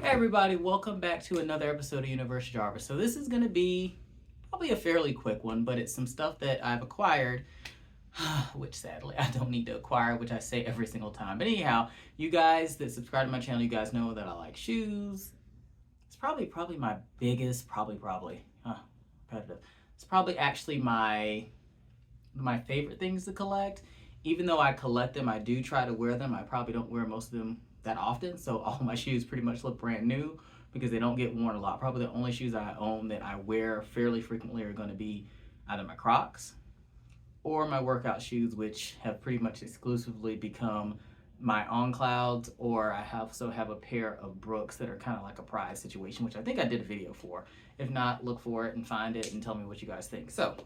Hey everybody, welcome back to another episode of Universe Jarvis. So this is going to be probably a fairly quick one, but it's some stuff that I've acquired, which sadly I don't need to acquire, which I say every single time. But anyhow, you guys that subscribe to my channel, you guys know that I like shoes. It's probably my biggest, repetitive. It's probably actually my favorite things to collect. Even though I collect them, I do try to wear them. I probably don't wear most of them that often, so all my shoes pretty much look brand new because they don't get worn a lot. Probably the only shoes I own that I wear fairly frequently are going to be either my Crocs or my workout shoes, which have pretty much exclusively become my on clouds, or I also have a pair of Brooks that are kind of like a prize situation, which I think I did a video for. If not, look for it and find it and tell me what you guys think. So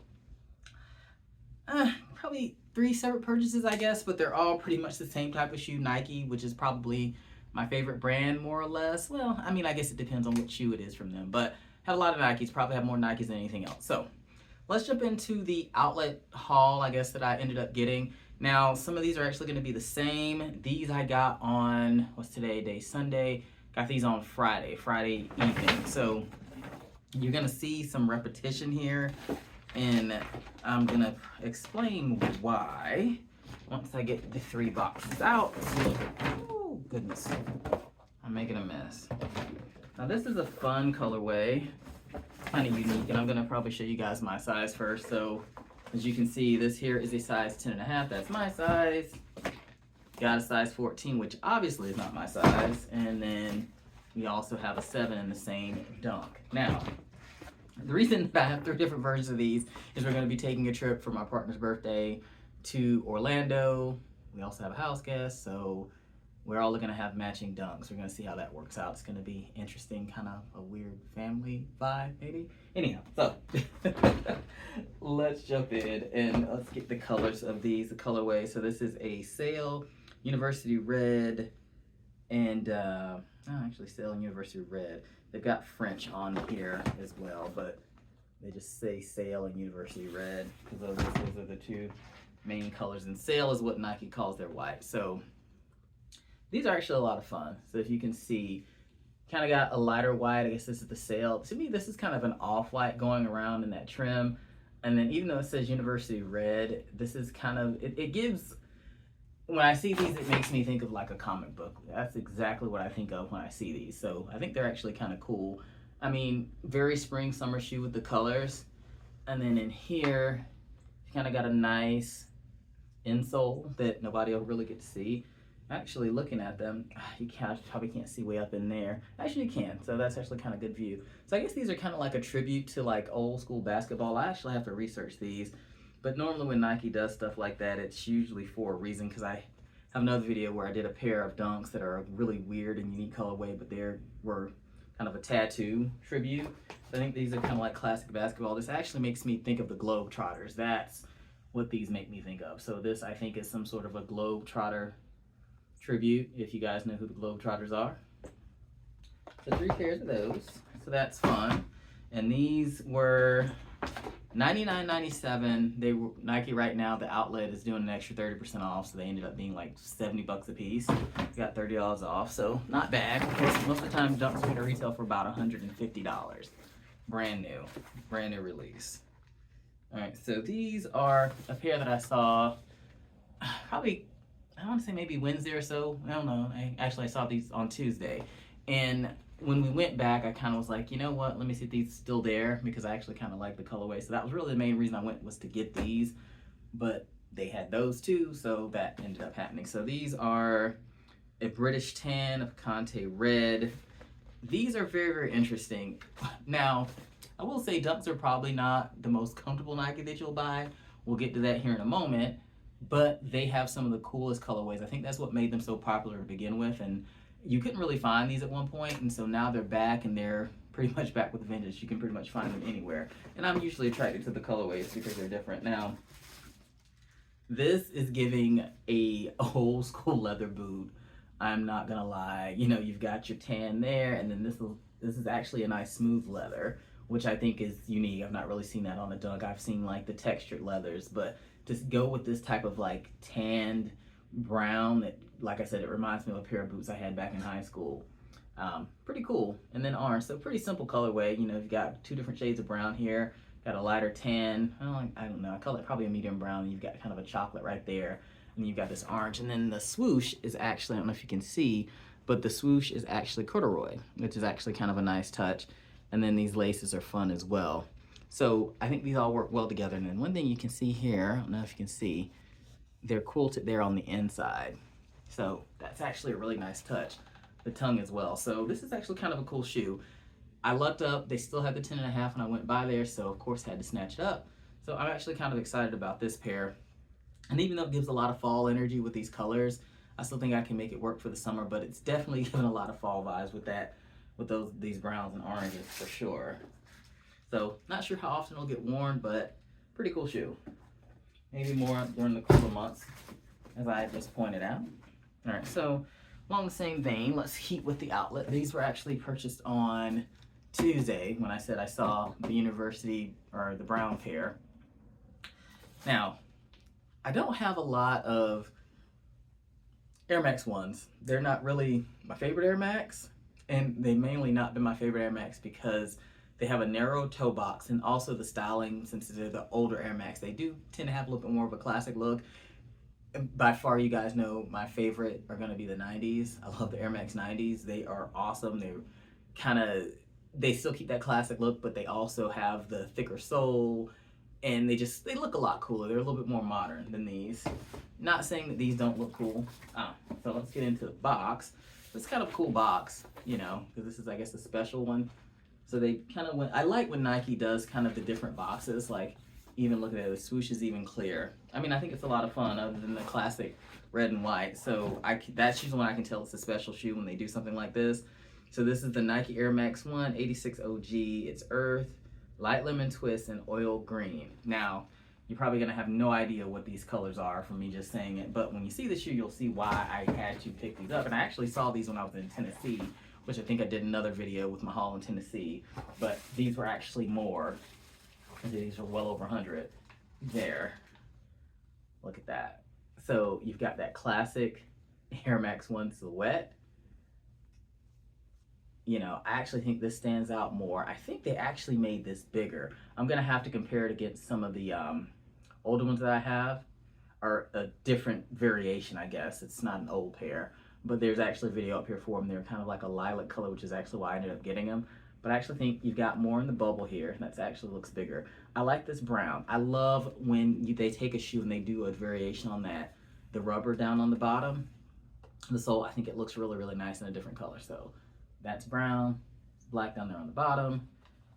probably 3 separate purchases, I guess, but they're all pretty much the same type of shoe. Nike, which is probably my favorite brand, more or less. Well, I mean, I guess it depends on what shoe it is from them, but have a lot of Nikes, probably have more Nikes than anything else. So let's jump into the outlet haul, I guess, that I ended up getting. Now, some of these are actually going to be the same. These I got on, what's today, day Sunday. Got these on Friday evening. So you're going to see some repetition here, and I'm going to explain why once I get the 3 boxes out. Oh, goodness. I'm making a mess. Now, this is a fun colorway, kind of unique, and I'm going to probably show you guys my size first. So, as you can see, this here is a size 10.5. That's my size. Got a size 14, which obviously is not my size. And then we also have a 7 in the same dunk. Now, the reason that I have 3 different versions of these is we're going to be taking a trip for my partner's birthday to Orlando. We also have a house guest, so we're all going to have matching dunks. We're going to see how that works out. It's going to be interesting, kind of a weird family vibe, maybe. Anyhow, so let's jump in and let's get the colors of these, the colorway. So this is a Sail University Red and actually Sail and University Red. They've got French on here as well, but they just say Sail and University Red because those are the 2 main colors. And Sail is what Nike calls their white. So these are actually a lot of fun. So if you can see, kind of got a lighter white. I guess this is the Sail. To me, this is kind of an off-white going around in that trim. And then even though it says University Red, this is kind of, it gives, when I see these, it makes me think of like a comic book. That's exactly what I think of when I see these. So I think they're actually kind of cool. I mean, very spring, summer shoe with the colors. And then in here, you kind of got a nice insole that nobody will really get to see. Actually, looking at them, you probably can't see way up in there. Actually, you can, so that's actually kind of good view. So I guess these are kind of like a tribute to like old school basketball. I actually have to research these. But normally when Nike does stuff like that, it's usually for a reason, because I have another video where I did a pair of dunks that are a really weird and unique colorway, but they were kind of a tattoo tribute. So I think these are kind of like classic basketball. This actually makes me think of the Globetrotters. That's what these make me think of. So this, I think, is some sort of a Globetrotter tribute, if you guys know who the Globetrotters are. So 3 pairs of those. So that's fun. And these were $99.97. They were Nike right now. The outlet is doing an extra 30% off, so they ended up being like $70 a piece. Got $30 off, so not bad. Because most of the time, dunks are going to retail for about $150. Brand new release. All right, so these are a pair that I saw probably, I want to say maybe Wednesday or so. I don't know. I saw these on Tuesday, and when we went back, I kind of was like, you know what, let me see if these are still there, because I actually kind of like the colorway. So that was really the main reason I went, was to get these, but they had those too, so that ended up happening. So these are a British tan, a Conte red. These are very, very interesting. Now, I will say dunks are probably not the most comfortable Nike that you'll buy. We'll get to that here in a moment, but they have some of the coolest colorways. I think that's what made them so popular to begin with, and you couldn't really find these at one point, and so now they're back, and they're pretty much back with vintage. You can pretty much find them anywhere, and I'm usually attracted to the colorways because they're different. Now, this is giving a old school leather boot. I'm not gonna lie. You know, you've got your tan there, and then this is actually a nice smooth leather, which I think is unique. I've not really seen that on a dunk. I've seen like the textured leathers, but to go with this type of like tanned brown that, like I said, it reminds me of a pair of boots I had back in high school. Pretty cool. And then orange, so pretty simple colorway. You know, you've got two different shades of brown here. Got a lighter tan. I don't know. I call it probably a medium brown. And you've got kind of a chocolate right there. And you've got this orange. And then the swoosh is actually, I don't know if you can see, but the swoosh is actually corduroy, which is actually kind of a nice touch. And then these laces are fun as well. So I think these all work well together. And then one thing you can see here, I don't know if you can see, they're quilted there on the inside. So that's actually a really nice touch. The tongue as well. So this is actually kind of a cool shoe. I lucked up, they still had the 10.5 when I went by there, so of course had to snatch it up. So I'm actually kind of excited about this pair. And even though it gives a lot of fall energy with these colors, I still think I can make it work for the summer, but it's definitely giving a lot of fall vibes with that, with these browns and oranges for sure. So not sure how often it'll get worn, but pretty cool shoe. Maybe more during the cooler months, as I just pointed out. All right, so along the same vein, let's keep with the outlet. These were actually purchased on Tuesday when I said I saw the university or the brown pair. Now, I don't have a lot of Air Max 1s. They're not really my favorite Air Max, and they mainly not been my favorite Air Max because they have a narrow toe box, and also the styling, since they're the older Air Max, they do tend to have a little bit more of a classic look. By far, you guys know my favorite are going to be the 90s. I love the Air Max 90s. They are awesome. They still keep that classic look, but they also have the thicker sole, and they look a lot cooler. They're a little bit more modern than these. Not saying that these don't look cool. So let's get into the box. It's kind of a cool box, you know, because this is, I guess, a special one. So they kind of went, I like when Nike does kind of the different boxes, like even looking at it, the swoosh is even clear. I mean, I think it's a lot of fun other than the classic red and white. So that's usually when I can tell it's a special shoe when they do something like this. So this is the Nike Air Max 1 86 OG. It's earth, light lemon twist, and oil green. Now, you're probably gonna have no idea what these colors are from me just saying it, but when you see the shoe, you'll see why I had to pick these up. And I actually saw these when I was in Tennessee, which I think I did another video with my haul in Tennessee, but these were actually more. These are well over 100 there. Look at that. So you've got that classic Air Max 1 silhouette. You know, I actually think this stands out more. I think they actually made this bigger. I'm gonna have to compare it against some of the older ones that I have, or a different variation, I guess. It's not an old pair, but there's actually a video up here for them. They're kind of like a lilac color, which is actually why I ended up getting them. But I actually think you've got more in the bubble here. That actually looks bigger. I like this brown. I love when they take a shoe and they do a variation on that. The rubber down on the bottom, the sole, I think it looks really, really nice in a different color. So that's brown, black down there on the bottom.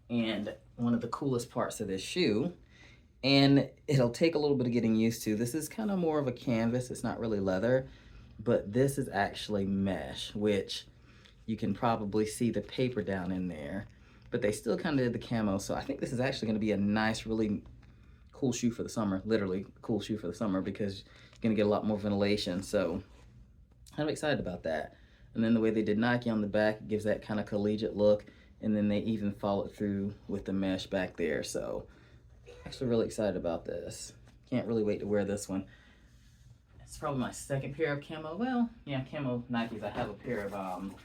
And one of the coolest parts of this shoe, and it'll take a little bit of getting used to, this is kind of more of a canvas. It's not really leather, but this is actually mesh, which you can probably see the paper down in there, but they still kind of did the camo. So I think this is actually going to be a nice, really cool shoe for the summer. Literally cool shoe for the summer, because you're going to get a lot more ventilation. So I'm excited about that. And then the way they did Nike on the back gives that kind of collegiate look. And then they even followed through with the mesh back there. So actually really excited about this. Can't really wait to wear this one. It's probably my second pair of camo. Well, yeah, camo Nikes. I have a pair of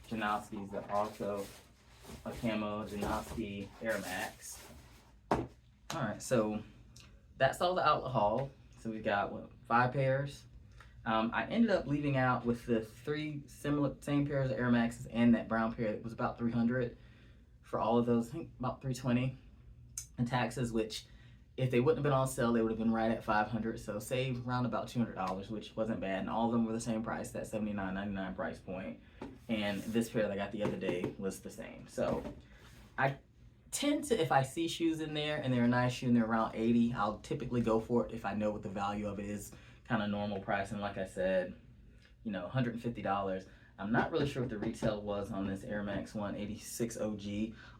Janoskis that are also a camo Janoski Air Max. All right, so that's all the outlet haul. So we've got, what, 5 pairs. I ended up leaving out with the 3 same pairs of Air Maxes and that brown pair. It was about $300 for all of those. I think about $320 and taxes, which if they wouldn't have been on sale, they would have been right at $500. So save around about $200, which wasn't bad. And all of them were the same price, that $79.99 price point. And this pair that I got the other day was the same. So I tend to, if I see shoes in there and they're a nice shoe and they're around $80, I'll typically go for it if I know what the value of it is, kind of normal price. And like I said, you know, $150. I'm not really sure what the retail was on this Air Max 1 86 OG.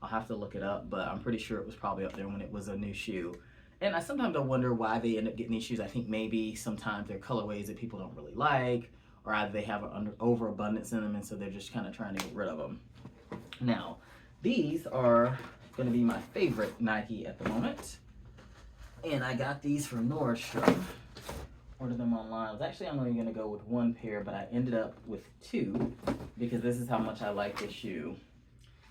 I'll have to look it up, but I'm pretty sure it was probably up there when it was a new shoe. And I sometimes wonder why they end up getting these shoes. I think maybe sometimes they're colorways that people don't really like, or either they have an overabundance in them, and so they're just kind of trying to get rid of them. Now, these are going to be my favorite Nike at the moment. And I got these from Nordstrom. ordered them online. I was actually only going to go with one pair, but I ended up with two because this is how much I like this shoe.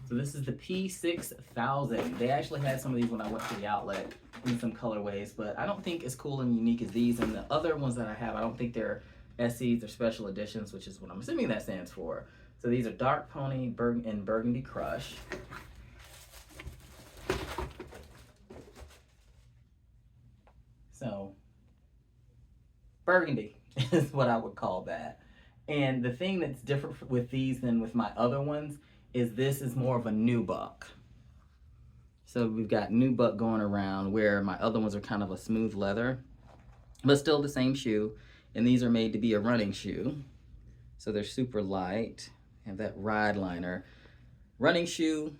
So this is the P6000. They actually had some of these when I went to the outlet in some colorways, but I don't think as cool and unique as these. And the other ones that I have, I don't think they're SEs or special editions, which is what I'm assuming that stands for. So these are Dark Pony and Burgundy Crush. So burgundy is what I would call that. And the thing that's different with these than with my other ones is this is more of a nubuck. So we've got nubuck going around where my other ones are kind of a smooth leather, but still the same shoe. And these are made to be a running shoe. So they're super light, have that ride liner. Running shoe,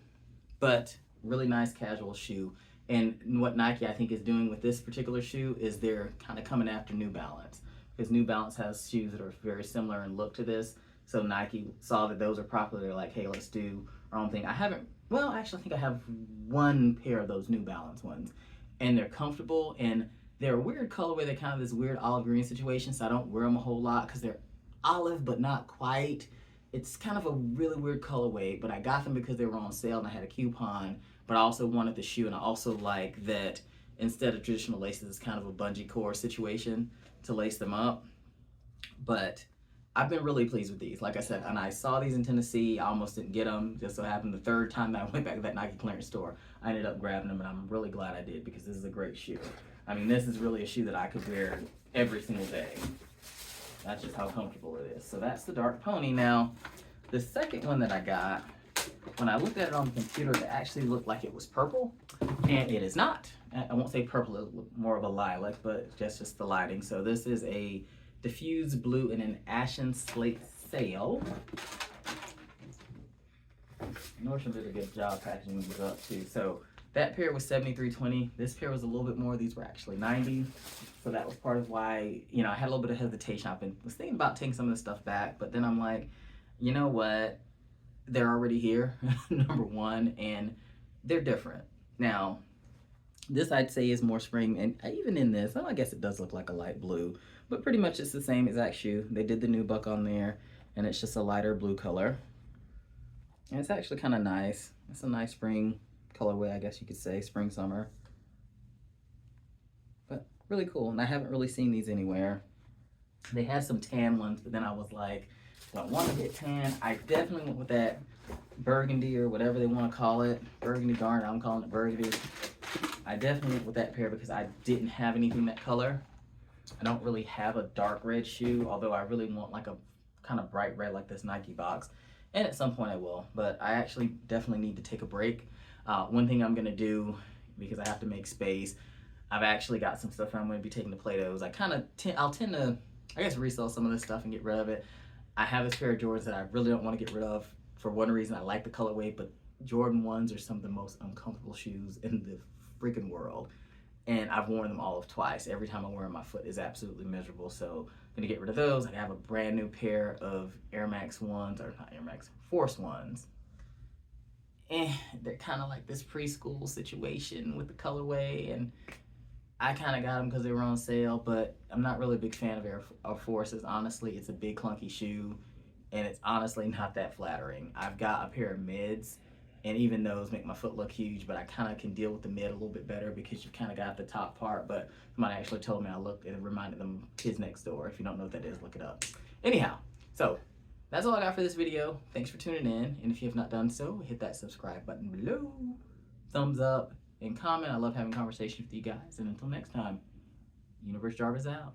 but really nice casual shoe. And what Nike, I think, is doing with this particular shoe is they're kind of coming after New Balance, because New Balance has shoes that are very similar in look to this. So Nike saw that those are popular. They're like, hey, let's do our own thing. I haven't, well, actually, I think I have one pair of those New Balance ones, and they're comfortable, and they're a weird colorway. They're kind of this weird olive green situation, so I don't wear them a whole lot because they're olive, but not quite. It's kind of a really weird colorway, but I got them because they were on sale and I had a coupon, but I also wanted the shoe, and I also like that instead of traditional laces, it's kind of a bungee cord situation to lace them up. But I've been really pleased with these. Like I said, and I saw these in Tennessee. I almost didn't get them. Just so happened the third time that I went back to that Nike clearance store, I ended up grabbing them, and I'm really glad I did because this is a great shoe. I mean, this is really a shoe that I could wear every single day. That's just how comfortable it is. So that's the Dark Pony. Now, the second one that I got, when I looked at it on the computer, it actually looked like it was purple, and it is not. I won't say purple, it's more of a lilac, but that's just the lighting. So this is a diffuse blue in an ashen slate sail. Nordstrom did a good job packaging these up too. So that pair was $73.20. This pair was a little bit more. These were actually $90. So that was part of why, you know, I had a little bit of hesitation. Was thinking about taking some of this stuff back, but then I'm like, you know what? They're already here, number one, and they're different. Now, this I'd say is more spring, and even in this, I guess it does look like a light blue, but pretty much it's the same exact shoe. They did the nubuck on there, and it's just a lighter blue color. And it's actually kind of nice. It's a nice spring colorway, I guess you could say, spring, summer. But really cool, and I haven't really seen these anywhere. They had some tan ones, but then I was like, don't want to get tan. I definitely went with that burgundy or whatever they want to call it. Burgundy garnet, I'm calling it burgundy. I definitely went with that pair because I didn't have anything that color. I don't really have a dark red shoe, although I really want like a kind of bright red like this Nike box. And at some point I will, but I actually definitely need to take a break. One thing I'm gonna do, because I have to make space, I've actually got some stuff I'm gonna be taking to Play-Dohs. I'll tend to, I guess, resell some of this stuff and get rid of it. I have this pair of Jordans that I really don't want to get rid of for one reason. I like the colorway, but Jordan 1s are some of the most uncomfortable shoes in the freaking world. And I've worn them all of twice. Every time I wear them, my foot is absolutely miserable. So I'm gonna get rid of those. I have a brand new pair of Air Max 1s, or not Air Max, Force 1s. And they're kind of like this preschool situation with the colorway, and I kind of got them because they were on sale, but I'm not really a big fan of Air Forces. Honestly, it's a big clunky shoe, and it's honestly not that flattering. I've got a pair of mids, and even those make my foot look huge, but I kind of can deal with the mid a little bit better because you've kind of got the top part. But somebody actually told me I looked, and it reminded them of Kids Next Door. If you don't know what that is, look it up. Anyhow, so that's all I got for this video. Thanks for tuning in, and if you have not done so, hit that subscribe button below, thumbs up, and comment. I love having conversations with you guys. And until next time, Universe Jarvis out.